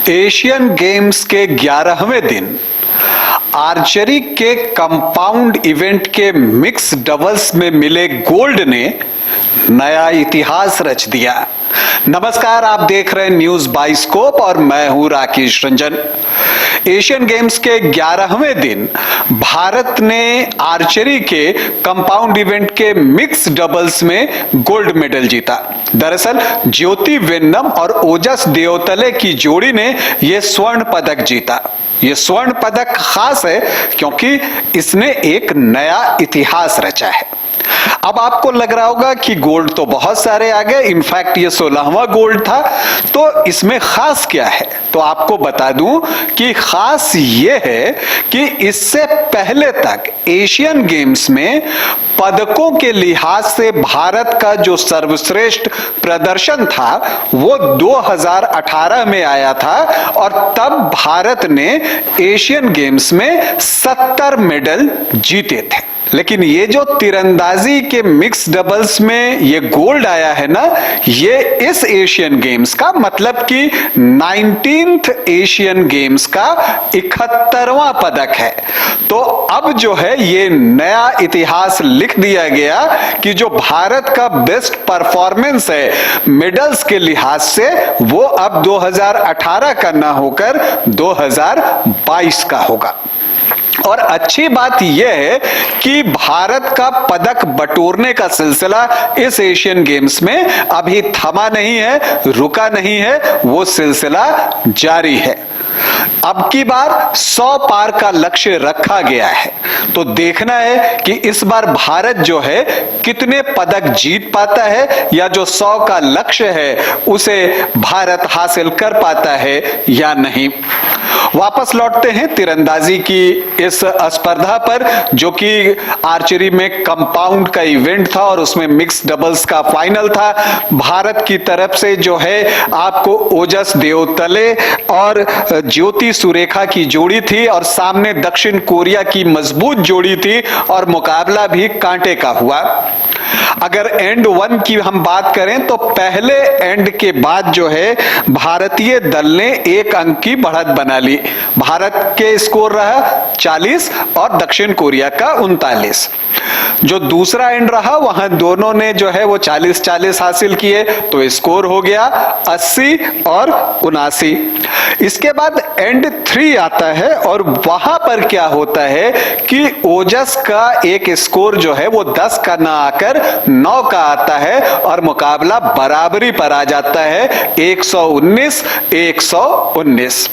Asian games के 11वें दिन archery के कंपाउंड इवेंट के मिक्स डबल्स में मिले गोल्ड ने नया इतिहास रच दिया। नमस्कार, आप देख रहे हैं न्यूज बाइस्कोप और मैं हूं राकेश रंजन। एशियन गेम्स के 11वें दिन भारत ने आर्चरी के कंपाउंड इवेंट के मिक्स डबल्स में गोल्ड मेडल जीता। दरअसल ज्योति वेन्नम और ओजस देओतले की जोड़ी ने यह स्वर्ण पदक जीता। यह स्वर्ण पदक खास है क्योंकि इसने एक नया इतिहास रचा है। अब आपको लग रहा होगा कि गोल्ड तो बहुत सारे आ गए, इनफैक्ट ये 16वां गोल्ड था, तो इसमें खास क्या है? तो आपको बता दूं कि खास ये है कि इससे पहले तक एशियन गेम्स में पदकों के लिहाज से भारत का जो सर्वश्रेष्ठ प्रदर्शन था वो 2018 में आया था और तब भारत ने एशियन गेम्स में 70 मेडल जीते थे। लेकिन ये जो तीरंदाजी के मिक्स डबल्स में ये गोल्ड आया है ना, ये इस एशियन गेम्स का मतलब कि 19th एशियन गेम्स का 71वां पदक है। तो अब जो है ये नया इतिहास लिख दिया गया कि जो भारत का बेस्ट परफॉर्मेंस है मेडल्स के लिहाज से वो अब 2018 का ना होकर 2022 का होगा। और अच्छी बात यह है कि भारत का पदक बटोरने का सिलसिला इस एशियन गेम्स में अभी थमा नहीं है, रुका नहीं है, वो सिलसिला जारी है। अब की बार 100 पार का लक्ष्य रखा गया है, तो देखना है कि इस बार भारत जो है कितने पदक जीत पाता है या जो 100 का लक्ष्य है उसे भारत हासिल कर पाता है या नहीं। वापस लौटते हैं तीरंदाजी की इस स्पर्धा पर, जो कि आर्चरी में कंपाउंड का इवेंट था और उसमें मिक्स डबल्स का फाइनल था। भारत की तरफ से जो है आपको ओजस देओतले और ज्योति सुरेखा की जोड़ी थी और सामने दक्षिण कोरिया की मजबूत जोड़ी थी और मुकाबला भी कांटे का हुआ। अगर एंड 1 की हम बात करें तो पहले एंड के बाद जो है भारतीय दल ने 1 अंक की बढ़त बना ली। भारत के स्कोर रहा 40 और दक्षिण कोरिया का 39। जो दूसरा एंड रहा वहां दोनों ने जो है वो 40-40 हासिल किए, तो स्कोर हो गया 80 और 79। इसके बाद एंड 3 आता है और वहां पर क्या होता है कि ओजस का एक स्कोर जो है वो 10 का ना आकर 9 का आता है और मुकाबला बराबरी पर आ जाता है 119-119।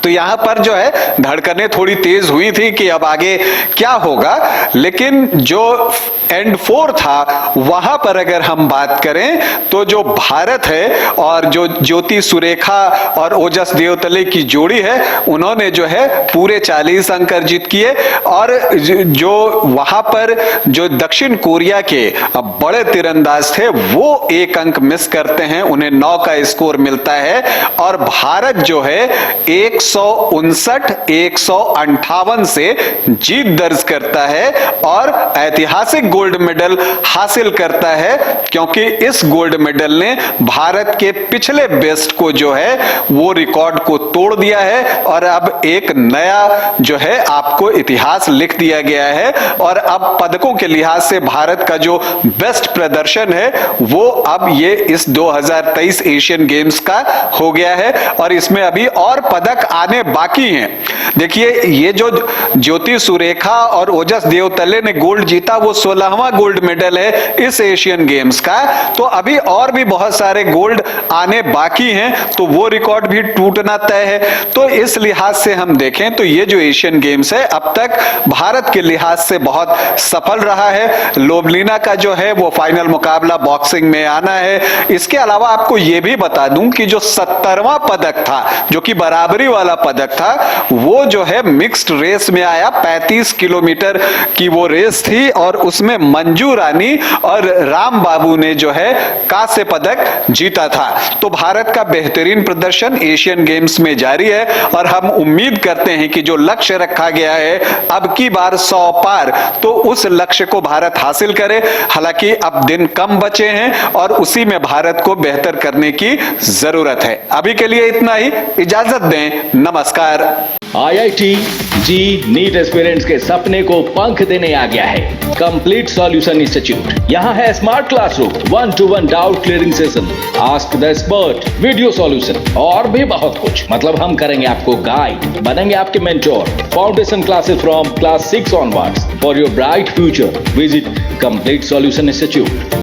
तो यहां पर जो है धड़कनें थोड़ी तेज हुई थी कि अब आगे क्या होगा, लेकिन जो एंड 4 था वहां पर अगर हम बात करें तो जो भारत है और जो ज्योति सुरेखा और ओजस देओतले की जोड़ी है उन्होंने जो है पूरे 40 अंक अर्जित किए और जो वहां पर जो दक्षिण कोरिया के बड़े तीरंदाज थे वो 1 अंक मिस करते हैं, उन्हें 9 का स्कोर मिलता है और भारत जो है 159-158 से जीत दर्ज करता है और ऐतिहासिक गोल्ड मेडल हासिल करता है, क्योंकि इस गोल्ड मेडल ने भारत के पिछले बेस्ट को जो है वो रिकॉर्ड को तोड़ दिया है और अब एक नया जो है आपको इतिहास लिख दिया गया है। और अब पदकों के लिहाज से भारत का जो बेस्ट प्रदर्शन है वो अब ये इस 2023 एशियन गेम्स का हो गया है और इसमें अभी और पदक आने बाकी हैं। देखिए ये जो ज्योति सुरेखा और ओजस देओतले ने गोल्ड जीता वो 16वां गोल्ड मेडल है इस एशियन गेम्स का, तो अभी और भी बहुत सारे गोल्ड आने बाकी हैं, तो वो रिकॉर्ड भी टूटना तय है। तो इस लिहाज से हम देखें तो ये जो एशियन गेम्स है अब तक भारत के लिहाज से बहुत सफल रहा है। लोबलिना का जो है वो फाइनल मुकाबला बॉक्सिंग में आना है। इसके अलावा आपको ये भी बता दूं कि जो 70वां पदक था जो कि बराबरी वाला पदक था वो जो है मिक्स्ड रेस में आया। 35 किलोमीटर की वो रेस थी और उसमें मंजू रानी और राम बाबू ने जो है कांस्य पदक जीता था। तो भारत का बेहतरीन प्रदर्शन एशियन गेम्स एम्स में जारी है और हम उम्मीद करते हैं कि जो लक्ष्य रखा गया है अब की बार 100 पार, तो उस लक्ष्य को भारत हासिल करे। हालांकि अब दिन कम बचे हैं और उसी में भारत को बेहतर करने की जरूरत है। अभी के लिए इतना ही, इजाजत दें, नमस्कार। IIT जी नीट एस्पिरेंट्स के सपने को पंख देने आ गया है कंप्लीट सॉल्यूशन इंस्टीट्यूट। यहाँ है smart classroom, 1-to-1 doubt clearing session, ask the expert, video solution और भी बहुत कुछ। मतलब हम करेंगे आपको गाइड, बनेंगे आपके mentor. Foundation classes from class 6 onwards for your bright future. Visit complete solution institute.